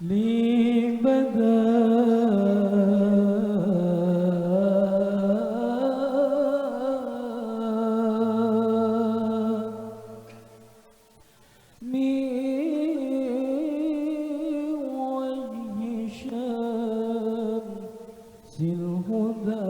لي بدا من وجه شمس الهدى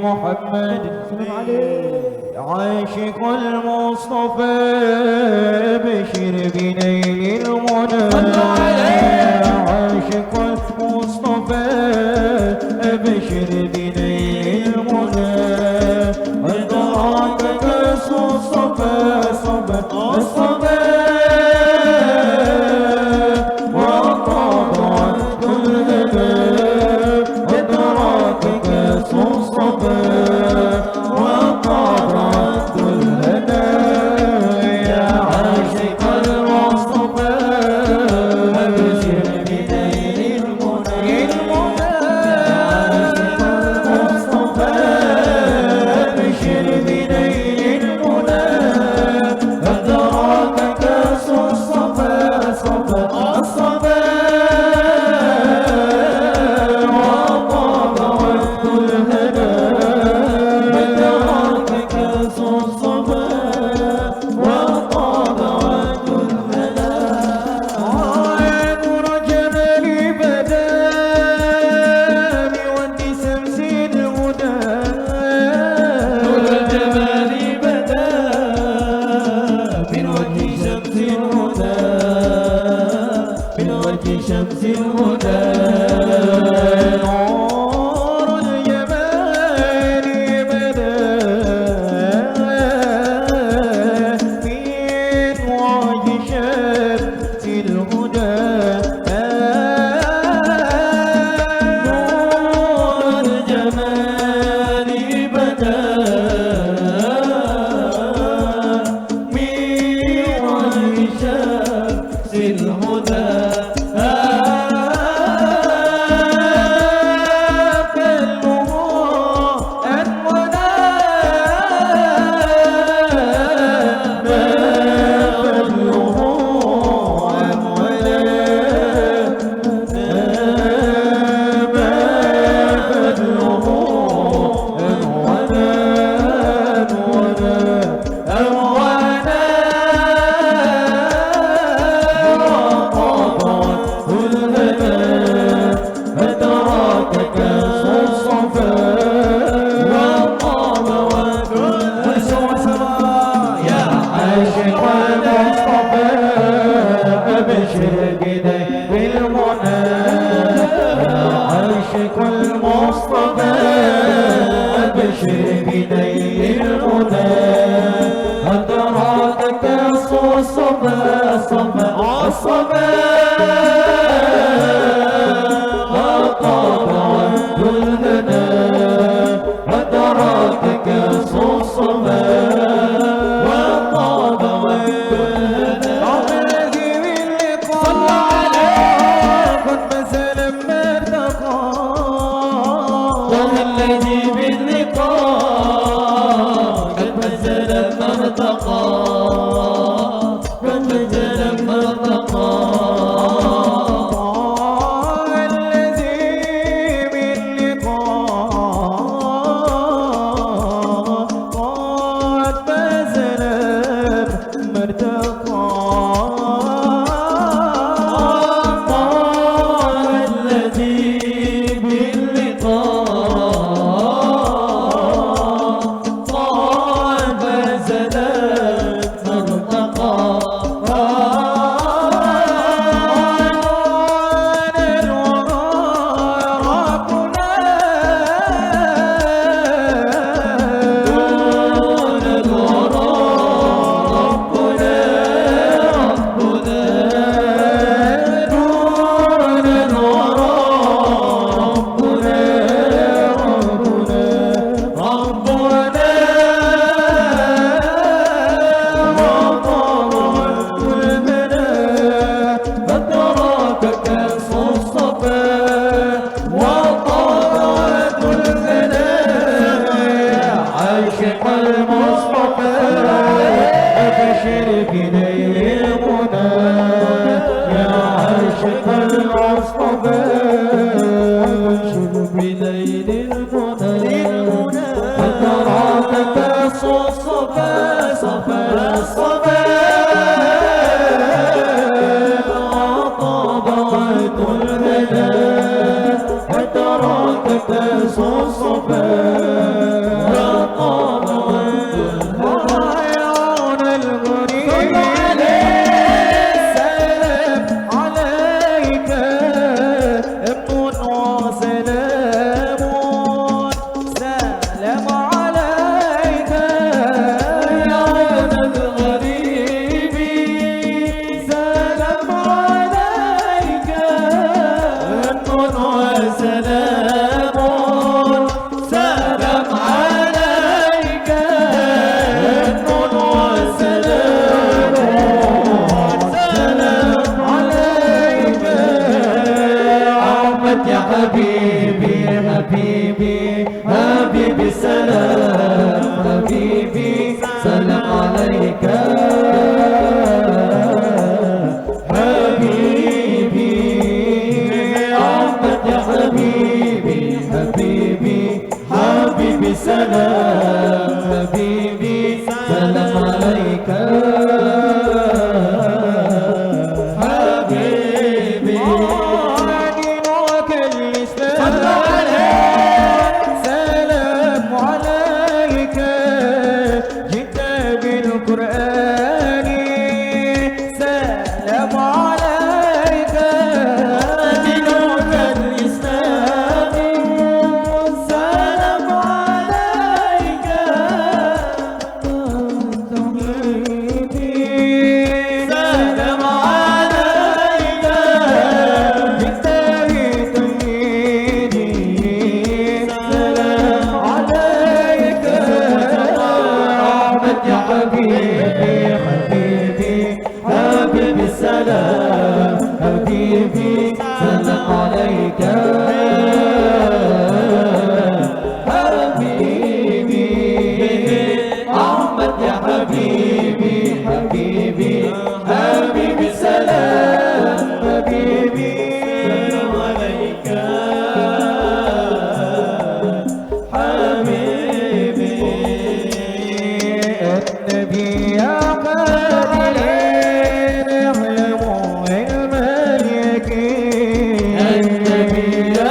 محمد عاشق المصطفى بشر بنيل المنى عاشق المصطفى بشر بنيل المنى أدراك كأس الصفا صبا الصبا وطاب عبد الهدى أدراك كأس الصفا شمس الهدى نور الجمال بدا من وجه شمس الهدى نور الجمال بدا من وجه شمس الهدى عاشق المصطفى أبشر بنيل المنى أدراك كأس الصفا الصفا الصفا وطاب عبد الهدى أدراك كأس الصفا وطاب عبد الهدى عمري باللقاء صلى عليه قد نزل مرتقى الذي باللقاء قد نزل مرتقى قد نزل المصطفى بليل المنى فتراك تصفى صفا صفا الصفا طابعت الهدى فتراك تصفى صفا حبيبي سلام حبيبي سلام عليك حبيبي أحمد يا حبيبي حبيبي حبيبي سلام حبيبي سلام عليك حبيبي دينك الإسلام القرآن سلام عليك دينك الإسلام سلام عليك حبيبي سلام عليك بالتالي تميني سلام عليك أحمد يا حبيبي حبيبي سلام حبيبي سلام عليك حبيبي أحمد يا حبيبي حبيبي حبيبي سلام حبيبي سلام عليك حبيبي النبي يا النبي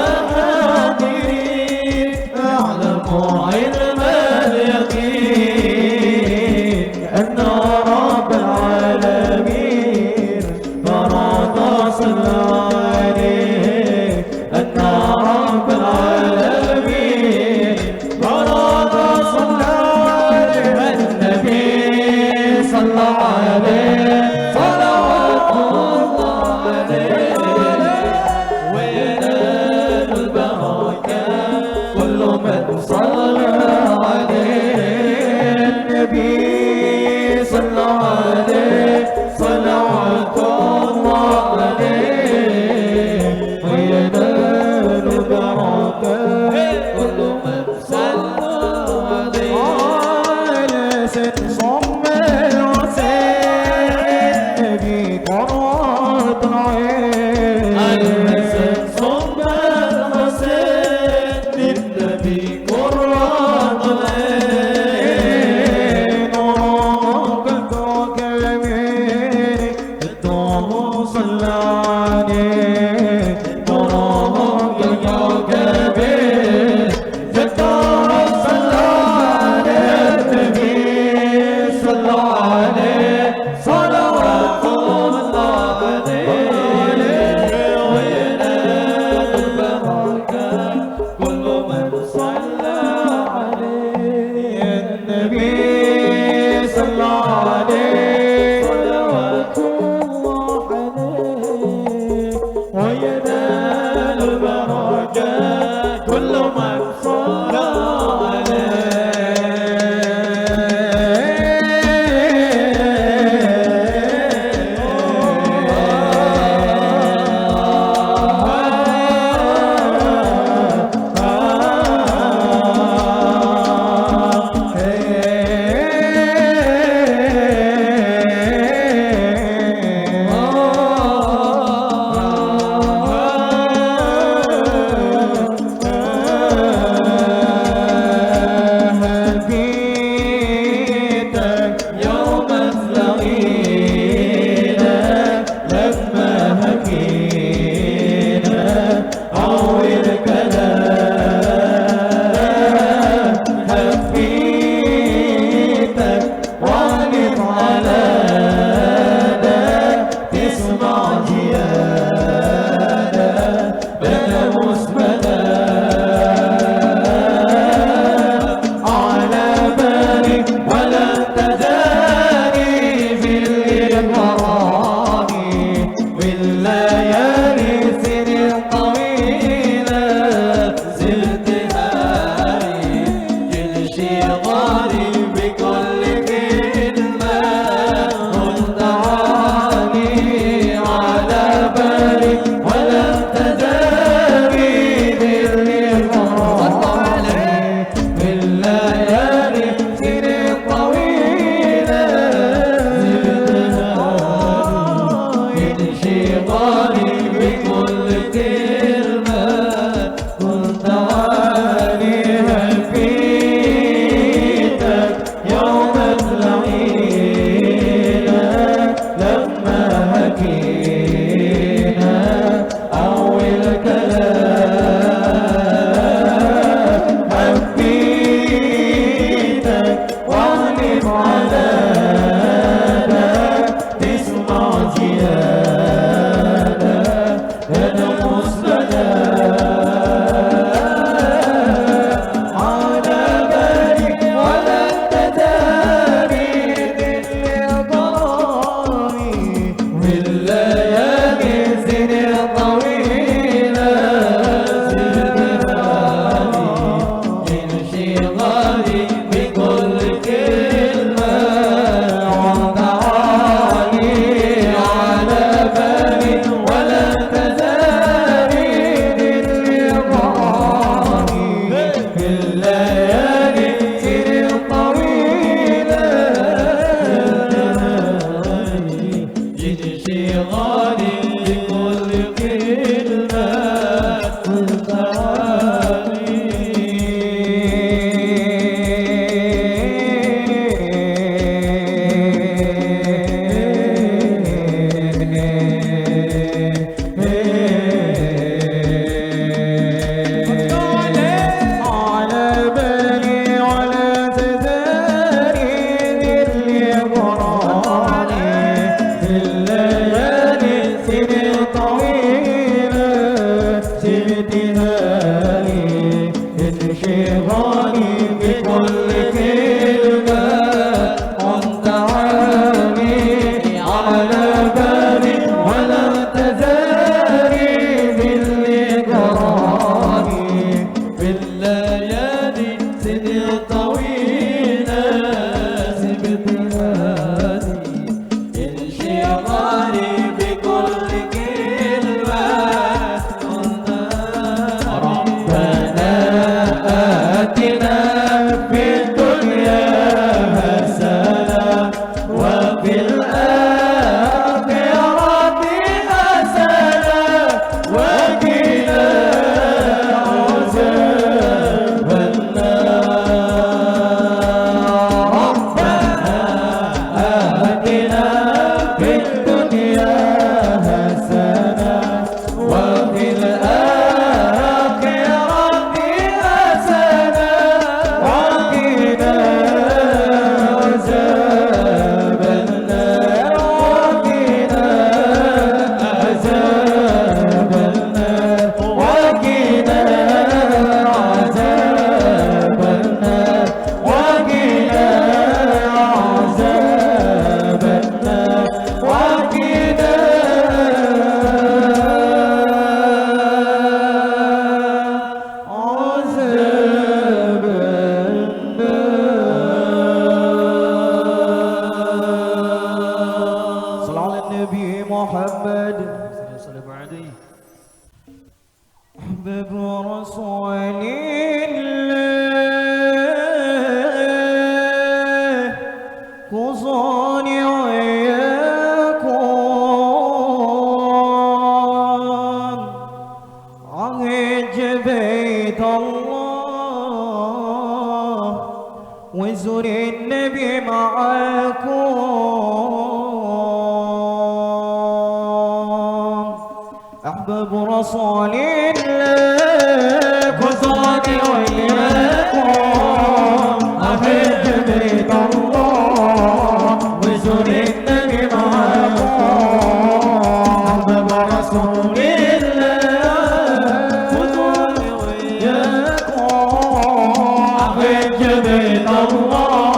برسول الله خصوني وياكم عهد بيت الله وزور النبي معاكم أحباب رسول الله خصوني وياكم عهد بيت الله وزور النبي معاكم أحباب رسول الله خصوني وياكم عهد بيت الله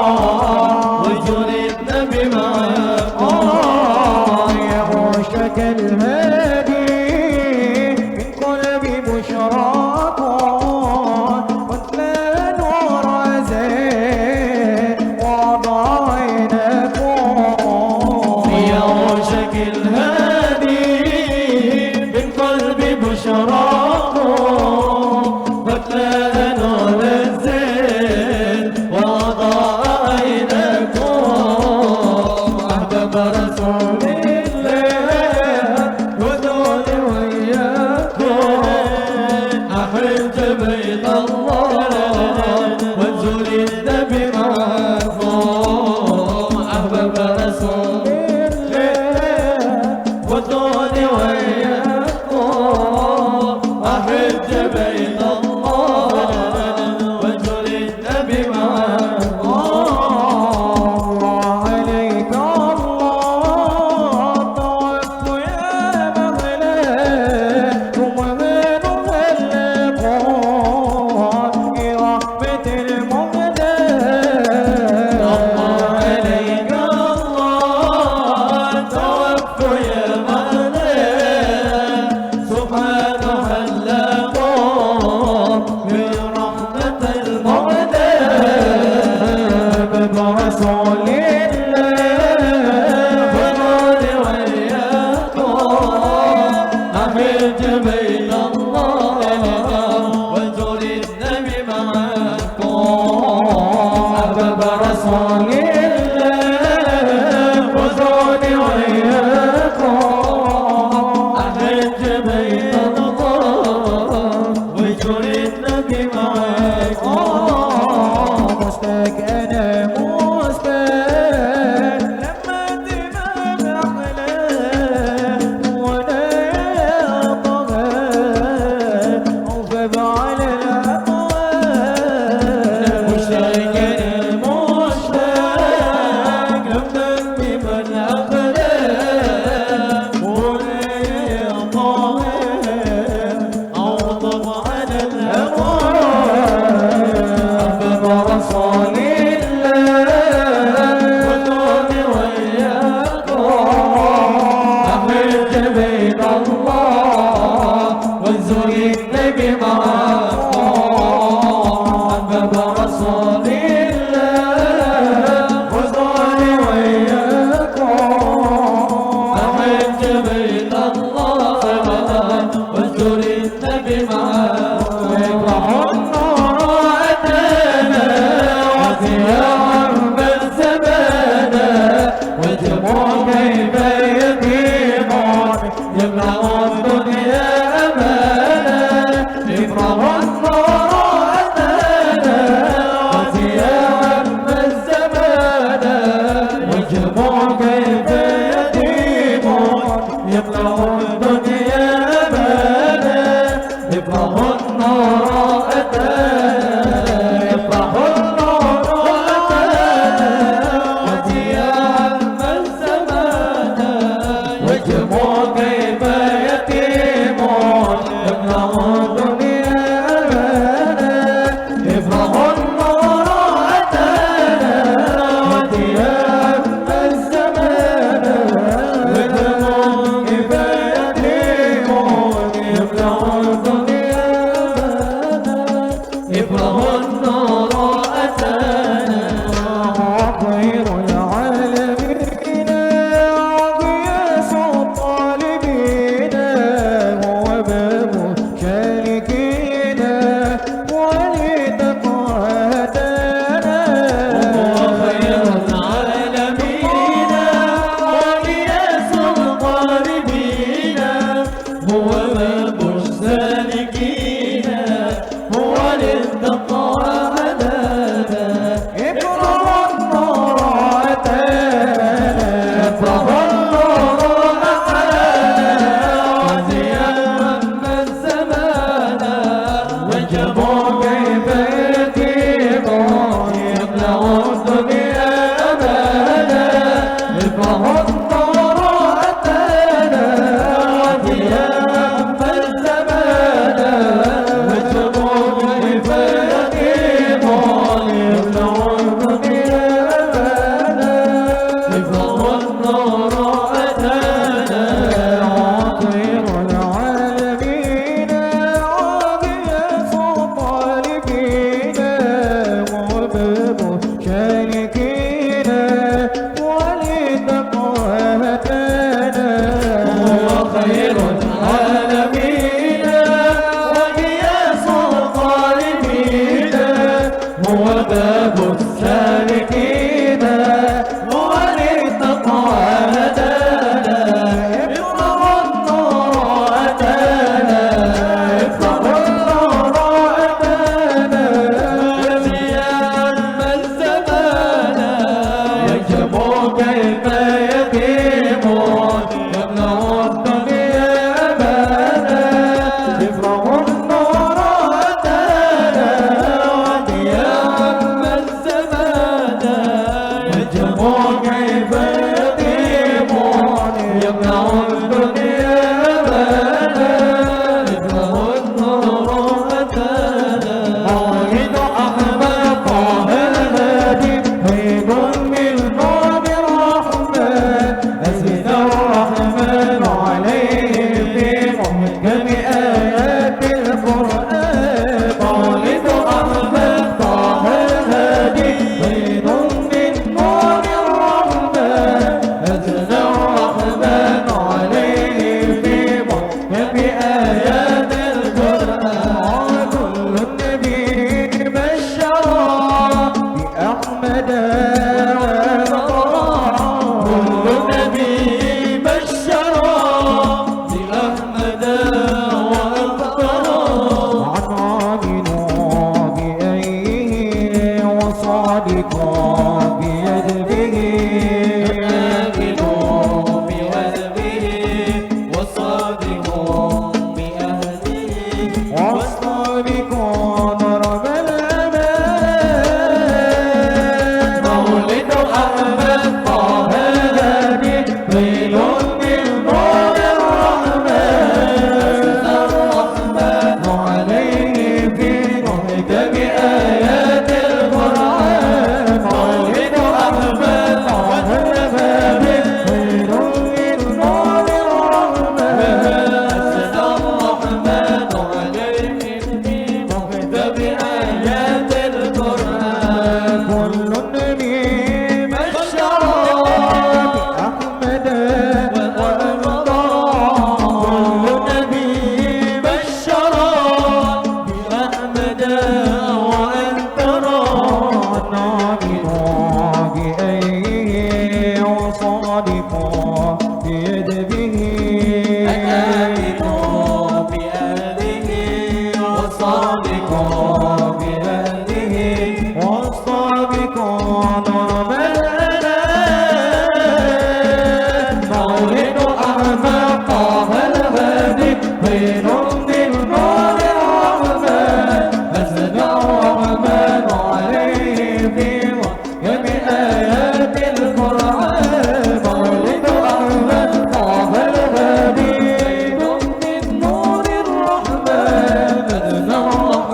وزور النبي معاكم يا عشاق الهادي سالكين هو للتقوى هدانا افرغ النور أتانا افرغ النور أتانا وزيا هم الزمان وجبوا كيف يتيمون يملأ الدنيا أمانا افرغ النور أتانا وزيا هم الزمان وجبوا كيف يتيمون يملأ الدنيا أمانا افرغ النور أتانا عطير العالمين عاضية طالبين وباب شاركين ولتقوى هدانا هو خير العالمين وقياس الطالبين هو باب السالكين ولتقوى هدانا افرغ النور أتانا افرغ النور أتانا وزيان من زمانا يجب كيف يتيمون يملأ الدنيا أمانا افرغ النور أتانا وزيان من زمانا يجب كيف يتيمون يملأ الدنيا أمانا افرغ النور أتانا مولد أحمد طه الهادي عيد من نور الرحمن أزل الرحمن عليه في محكم آيات القرآن مولد أحمد طه الهادي عيد من نور الرحمن أزل الرحمن عليه في محكم آيات القرآن كل النبي بشرا بأحمد كل نبي بشرا بأحمد وأبطرا عن عامل بأيه وصادقا بيده والصادقون رب الأمان مولد أحمد طه الهادي ليل من نور الرحمن الرحمن عليه في محكم آيات القرآن مولد أحمد طه الهادي ليل من نور الرحمن الرحمن عليه في محكم آيات القرآن كل النبي بشرا بأحمد وأبطرا كل نبي بشرا بأحمد وأبطرا نعمل بأيه وصادقا بيده وصادقا بأهله والصادقون رب الأمان مولد أحمد طه الهادي خير من نور الرحمن أزل الرحمن عليه في محكم آيات القرآن مولد أحمد طه الهادي خير من نور الرحمن أزل الرحمن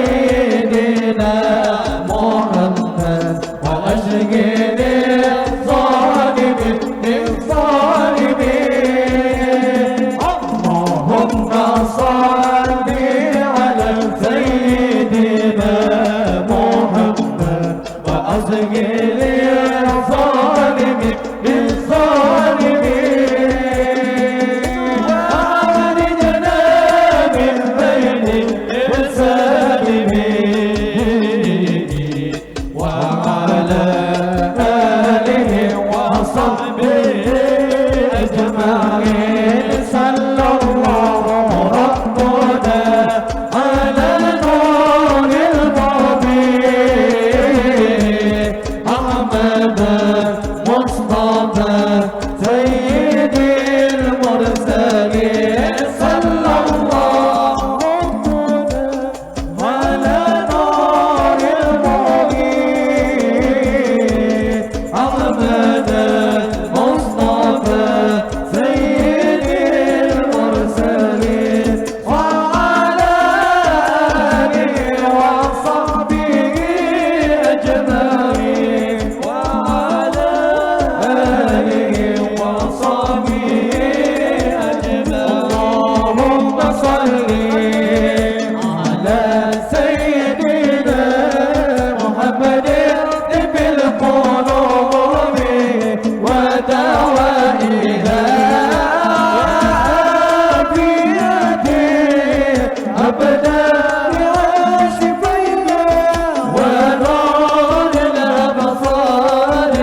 سيدنا محمد وأشقد الظالمين الظالمين اللهم صل على سيدنا محمد وأشقد الظالمين الظالمين أخرجنا من بين السالمين وعلى آله وصحبه أجمعين صلى الله ربنا على نور المبين أحمد مصطفى سيد المرسلين صلى الله على نور المبين أحمد مصطفى سيد المرسلين وعلى آله وصحبه أجمعين وعلى آله وصحبه أجمعين اللهم صل على سيدنا محمد بالقلوب ودوائها بيده أبدا شفينا ونور الأبصار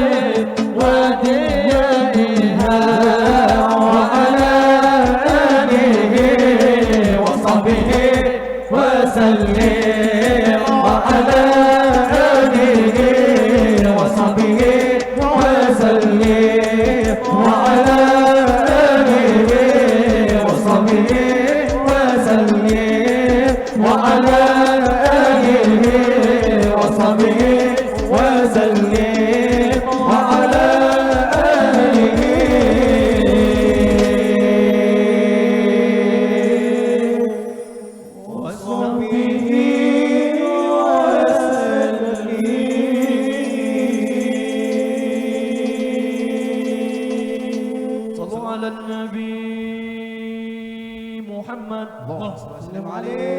وديائها وعلى آله وصحبه وسلم وعلى آله وصحبه وسلم وعلى آله وصحبه وسلم وعلى آله وصحبه وسلم وعلى آله وصحبه وسلم صلوا على النبي محمد اللهم صل وسلم عليه